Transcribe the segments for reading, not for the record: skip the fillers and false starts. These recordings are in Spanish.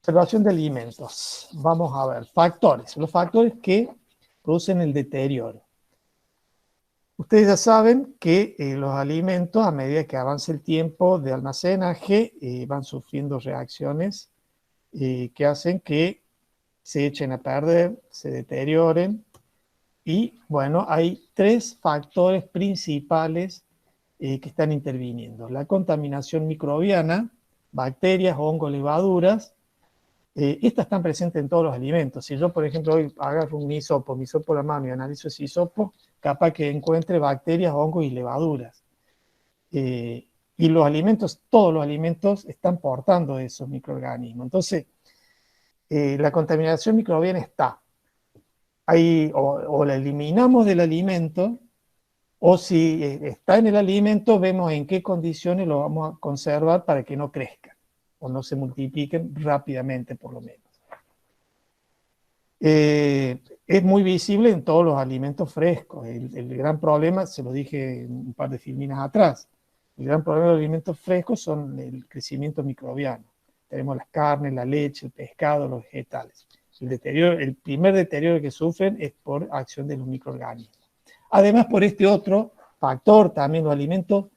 Conservación de alimentos. Vamos a ver, factores. Los factores que producen el deterioro. Ustedes ya saben que los alimentos, a medida que avanza el tiempo de almacenaje, van sufriendo reacciones que hacen que se echen a perder, se deterioren. Y bueno, hay tres factores principales que están interviniendo. La contaminación microbiana, bacterias, hongos, levaduras. Estas están presentes en todos los alimentos. Si yo, por ejemplo, hoy agarro un hisopo, la mano y analizo ese hisopo, capaz que encuentre bacterias, hongos y levaduras. Y los alimentos, todos los alimentos están portando esos microorganismos. Entonces, la contaminación microbiana está. Ahí, o la eliminamos del alimento, o si está en el alimento, vemos en qué condiciones lo vamos a conservar para que no crezcan o no se multipliquen rápidamente, por lo menos. Es muy visible en todos los alimentos frescos. El gran problema, se lo dije un par de filminas atrás, el gran problema de los alimentos frescos son el crecimiento microbiano. Tenemos las carnes, la leche, el pescado, los vegetales. El primer deterioro que sufren es por acción de los microorganismos. Además, por este otro factor, también los alimentos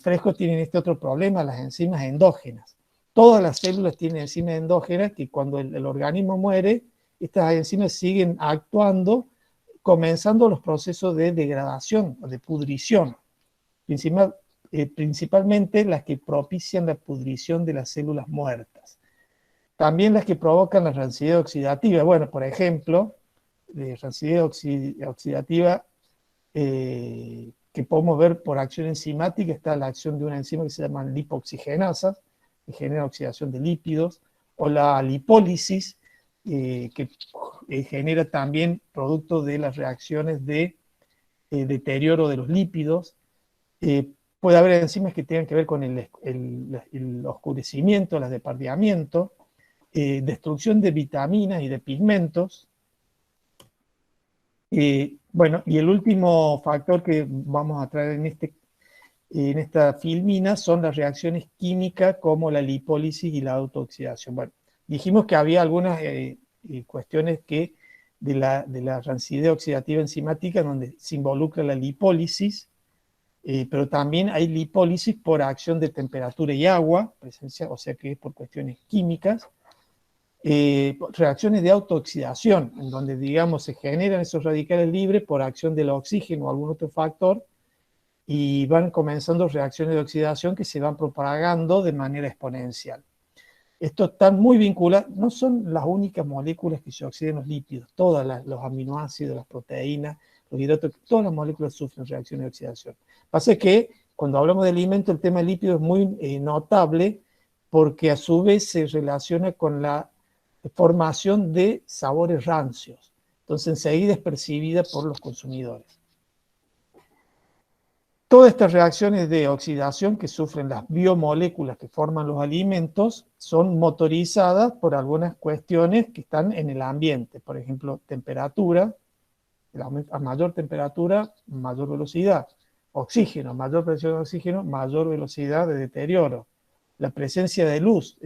frescos tienen este otro problema, las enzimas endógenas. Todas las células tienen enzimas endógenas que cuando el organismo muere, estas enzimas siguen actuando, comenzando los procesos de degradación o de pudrición, principalmente las que propician la pudrición de las células muertas. También las que provocan la rancidez oxidativa. Bueno, por ejemplo, de rancidez oxidativa que podemos ver por acción enzimática, está la acción de una enzima que se llama lipoxigenasas, que genera oxidación de lípidos, o la lipólisis, que genera también producto de las reacciones de deterioro de los lípidos. Puede haber enzimas que tengan que ver con el oscurecimiento, el despardeamiento, destrucción de vitaminas y de pigmentos. Bueno, y el último factor que vamos a traer en esta filmina son las reacciones químicas como la lipólisis y la autooxidación. Bueno, dijimos que había algunas cuestiones que de la rancidez oxidativa enzimática donde se involucra la lipólisis, pero también hay lipólisis por acción de temperatura y agua, presencia, o sea que es por cuestiones químicas. Reacciones de autooxidación, en donde, digamos, se generan esos radicales libres por acción del oxígeno o algún otro factor, y van comenzando reacciones de oxidación que se van propagando de manera exponencial. Esto está muy vinculado, no son las únicas moléculas que se oxidan los lípidos, todos los aminoácidos, las proteínas, los hidratos, todas las moléculas sufren reacciones de oxidación. Pasa que cuando hablamos de alimento, el tema del lípido es muy notable, porque a su vez se relaciona con la formación de sabores rancios. Entonces enseguida es percibida por los consumidores. Todas estas reacciones de oxidación que sufren las biomoléculas que forman los alimentos son motorizadas por algunas cuestiones que están en el ambiente. Por ejemplo, temperatura, a mayor temperatura, mayor velocidad. Oxígeno, mayor presión de oxígeno, mayor velocidad de deterioro. La presencia de luz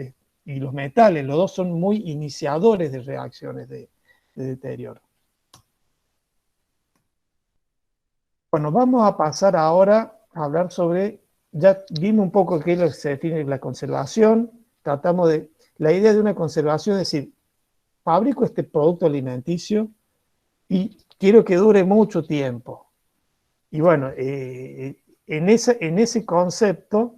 y los metales, los dos son muy iniciadores de reacciones de deterioro. Bueno, vamos a pasar ahora a hablar sobre, ya vimos un poco qué es lo que se define la conservación, tratamos de, la idea de una conservación es decir, fabrico este producto alimenticio y quiero que dure mucho tiempo. Y bueno, en ese concepto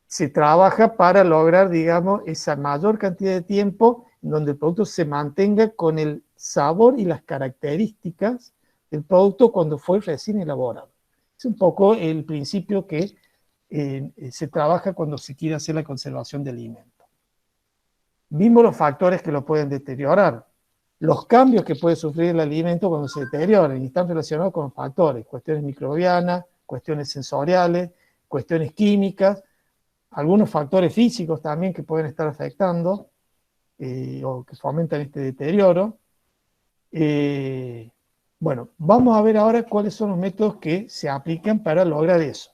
se trabaja para lograr, digamos, esa mayor cantidad de tiempo en donde el producto se mantenga con el sabor y las características del producto cuando fue recién elaborado. Es un poco el principio que se trabaja cuando se quiere hacer la conservación de alimentos. Vimos los factores que lo pueden deteriorar, los cambios que puede sufrir el alimento cuando se deterioran, y están relacionados con factores, cuestiones microbianas, cuestiones sensoriales, cuestiones químicas, algunos factores físicos también que pueden estar afectando o que fomentan este deterioro. Bueno, vamos a ver ahora cuáles son los métodos que se aplican para lograr eso.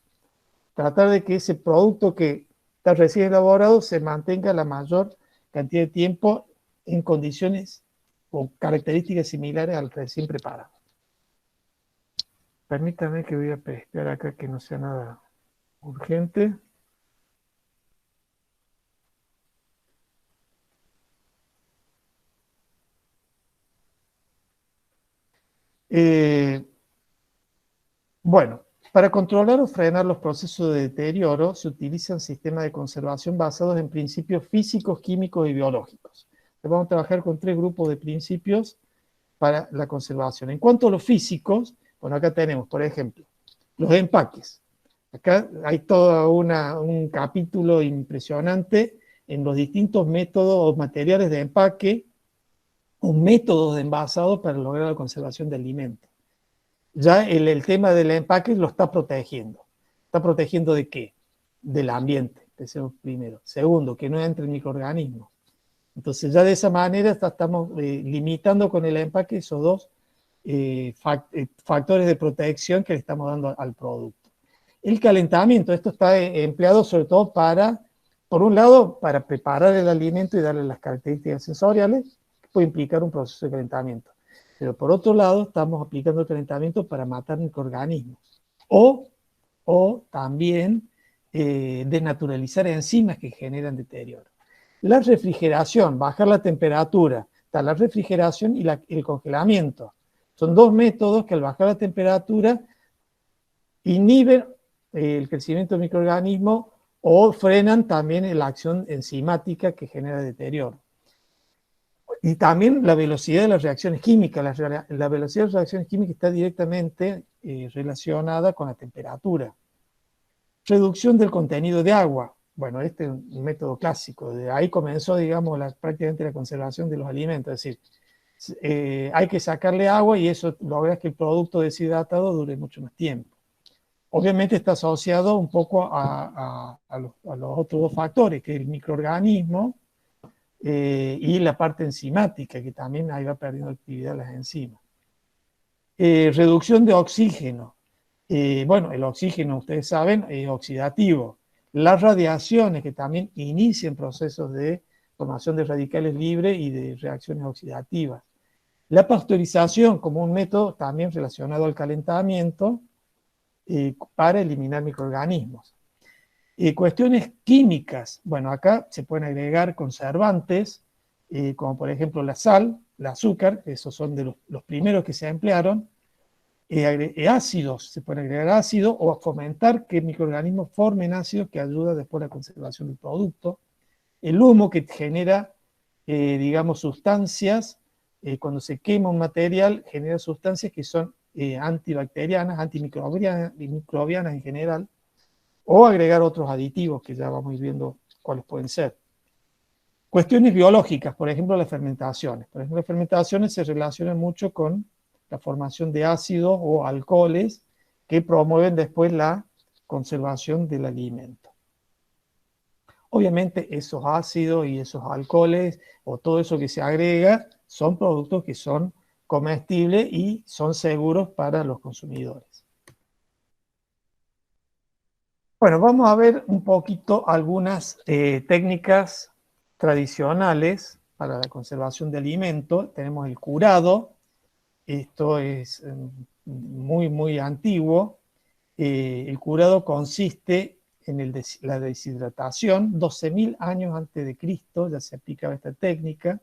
Tratar de que ese producto que está recién elaborado se mantenga la mayor cantidad de tiempo en condiciones o características similares al recién preparado. Permítame que voy a esperar acá que no sea nada urgente. Bueno, para controlar o frenar los procesos de deterioro se utilizan sistemas de conservación basados en principios físicos, químicos y biológicos. Vamos a trabajar con 3 grupos de principios para la conservación. En cuanto a los físicos, bueno, acá tenemos, por ejemplo, los empaques. Acá hay todo un capítulo impresionante en los distintos métodos o materiales de empaque o métodos de envasado para lograr la conservación de alimentos. Ya el tema del empaque lo está protegiendo. ¿Está protegiendo de qué? Del ambiente, eso primero. Segundo, que no entren microorganismos. Entonces ya de esa manera estamos limitando con el empaque esos dos factores de protección que le estamos dando al producto. El calentamiento, esto está empleado sobre todo para, por un lado, para preparar el alimento y darle las características sensoriales, que puede implicar un proceso de calentamiento. Pero por otro lado, estamos aplicando el calentamiento para matar microorganismos. O también desnaturalizar enzimas que generan deterioro. La refrigeración, bajar la temperatura, está la refrigeración y el congelamiento. Son 2 métodos que al bajar la temperatura inhiben el crecimiento de microorganismos o frenan también la acción enzimática que genera deterioro. Y también la velocidad de las reacciones químicas. La velocidad de las reacciones químicas está directamente relacionada con la temperatura. Reducción del contenido de agua. Bueno, este es un método clásico. De ahí comenzó, digamos, prácticamente la conservación de los alimentos. Es decir, hay que sacarle agua y eso logra que el producto deshidratado dure mucho más tiempo. Obviamente está asociado un poco a los otros 2 factores, que es el microorganismo y la parte enzimática, que también ahí va perdiendo actividad las enzimas. Reducción de oxígeno. Bueno, el oxígeno, ustedes saben, es oxidativo. Las radiaciones, que también inician procesos de formación de radicales libres y de reacciones oxidativas. La pasteurización como un método también relacionado al calentamiento para eliminar microorganismos. Cuestiones químicas. Bueno, acá se pueden agregar conservantes, como por ejemplo la sal, el azúcar, esos son de los primeros que se emplearon. Ácidos, se pueden agregar ácidos o fomentar que microorganismos formen ácidos que ayuda después a la conservación del producto. El humo que genera, digamos, sustancias, cuando se quema un material, genera sustancias que son antibacterianas, antimicrobianas en general, o agregar otros aditivos que ya vamos a ir viendo cuáles pueden ser. Cuestiones biológicas, por ejemplo, las fermentaciones. Por ejemplo, las fermentaciones se relacionan mucho con la formación de ácidos o alcoholes que promueven después la conservación del alimento. Obviamente esos ácidos y esos alcoholes o todo eso que se agrega son productos que son comestibles y son seguros para los consumidores. Bueno, vamos a ver un poquito algunas técnicas tradicionales para la conservación de alimentos. Tenemos el curado. Esto es muy antiguo. El curado consiste en la deshidratación. 12.000 años antes de Cristo ya se aplicaba esta técnica,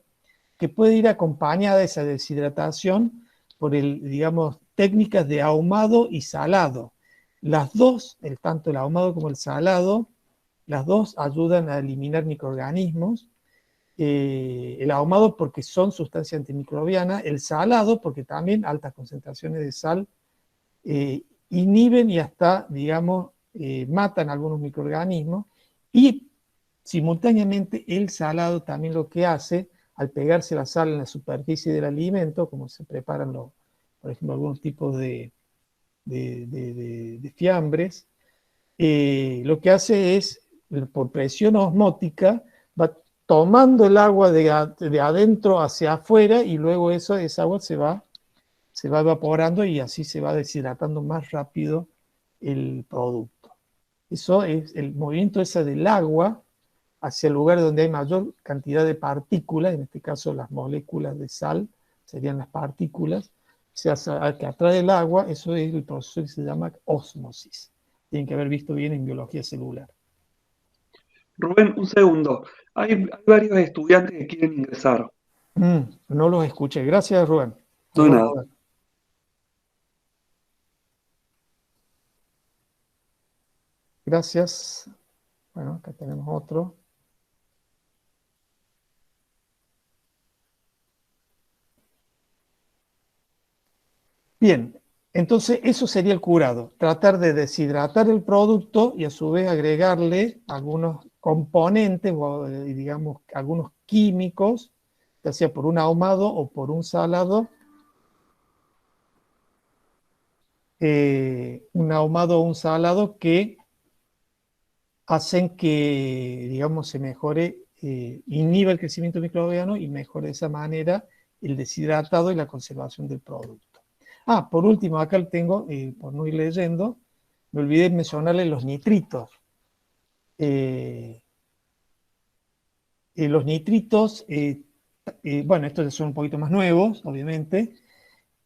que puede ir acompañada de esa deshidratación por digamos, técnicas de ahumado y salado. Las dos, tanto el ahumado como el salado, las dos ayudan a eliminar microorganismos. El ahumado porque son sustancias antimicrobianas, el salado porque también altas concentraciones de sal inhiben y hasta, digamos, matan algunos microorganismos, y simultáneamente el salado también lo que hace, al pegarse la sal en la superficie del alimento, como se preparan, por ejemplo, algunos tipos de fiambres, lo que hace es, por presión osmótica, va tomando el agua de adentro hacia afuera y luego esa agua se va evaporando y así se va deshidratando más rápido el producto. Eso es el movimiento ese del agua, hacia el lugar donde hay mayor cantidad de partículas, en este caso las moléculas de sal, serían las partículas, que atrae el agua, eso es el proceso que se llama ósmosis. Tienen que haber visto bien en biología celular. Rubén, un segundo. Hay varios estudiantes que quieren ingresar. No los escuché. Gracias, Rubén. Ahí No hay vamos nada. a ver. Gracias. Bueno, acá tenemos otro. Bien, entonces eso sería el curado. Tratar de deshidratar el producto y a su vez agregarle algunos componentes o digamos algunos químicos, ya sea por un ahumado o por un salado, un ahumado o un salado que hacen que, digamos, se mejore, inhiba el crecimiento microbiano y mejore de esa manera el deshidratado y la conservación del producto. Ah, por último, acá tengo, por no ir leyendo, me olvidé mencionarle los nitritos. Eh, los nitritos, bueno, estos son un poquito más nuevos, obviamente,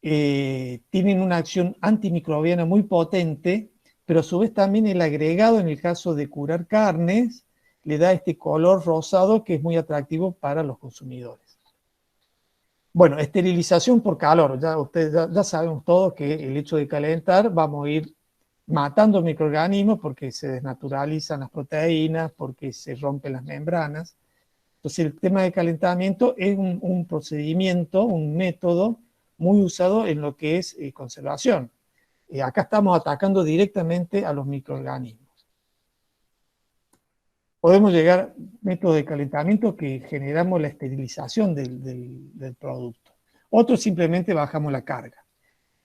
tienen una acción antimicrobiana muy potente, pero a su vez también el agregado en el caso de curar carnes le da este color rosado que es muy atractivo para los consumidores. Bueno, esterilización por calor. Ya ustedes ya sabemos todos que el hecho de calentar vamos a ir matando microorganismos porque se desnaturalizan las proteínas, porque se rompen las membranas. Entonces el tema de calentamiento es un procedimiento, un método muy usado en lo que es conservación. Acá estamos atacando directamente a los microorganismos. Podemos llegar a métodos de calentamiento que generamos la esterilización del producto. Otros simplemente bajamos la carga.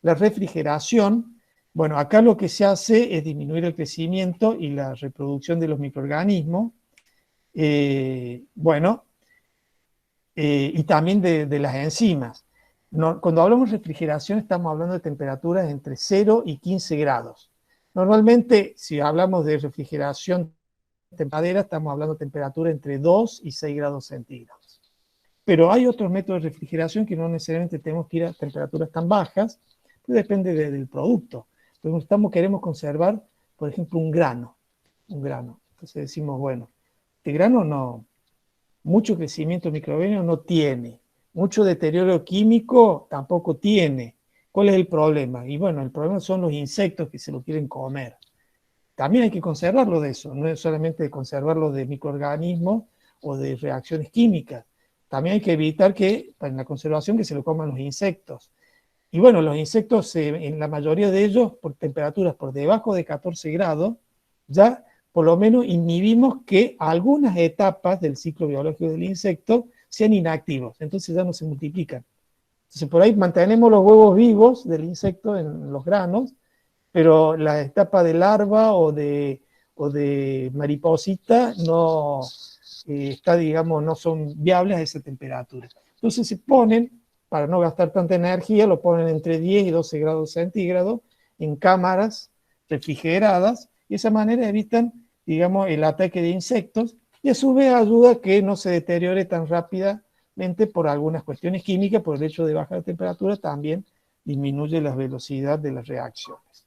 La refrigeración, bueno, acá lo que se hace es disminuir el crecimiento y la reproducción de los microorganismos. Bueno, y también de las enzimas. No, cuando hablamos de refrigeración estamos hablando de temperaturas entre 0 y 15 grados. Normalmente, si hablamos de refrigeración tempadera, estamos hablando de temperatura entre 2 y 6 grados centígrados. Pero hay otros métodos de refrigeración que no necesariamente tenemos que ir a temperaturas tan bajas, depende del producto. Entonces, queremos conservar, por ejemplo, un grano. Entonces decimos, bueno, este grano no, mucho crecimiento microbiano no tiene, mucho deterioro químico tampoco tiene. ¿Cuál es el problema? Y bueno, el problema son los insectos que se lo quieren comer. También hay que conservarlo de eso, no es solamente conservarlo de microorganismos o de reacciones químicas. También hay que evitar que, en la conservación, que se lo coman los insectos. Y bueno, los insectos, en la mayoría de ellos, por temperaturas por debajo de 14 grados, ya por lo menos inhibimos que algunas etapas del ciclo biológico del insecto sean inactivos, entonces ya no se multiplican. Entonces por ahí mantenemos los huevos vivos del insecto en los granos, pero la etapa de larva o de mariposita no digamos, no son viables a esa temperatura. Entonces se ponen, para no gastar tanta energía, lo ponen entre 10 y 12 grados centígrados en cámaras refrigeradas y de esa manera evitan, digamos, el ataque de insectos y a su vez ayuda a que no se deteriore tan rápidamente por algunas cuestiones químicas, por el hecho de bajar la temperatura también disminuye la velocidad de las reacciones.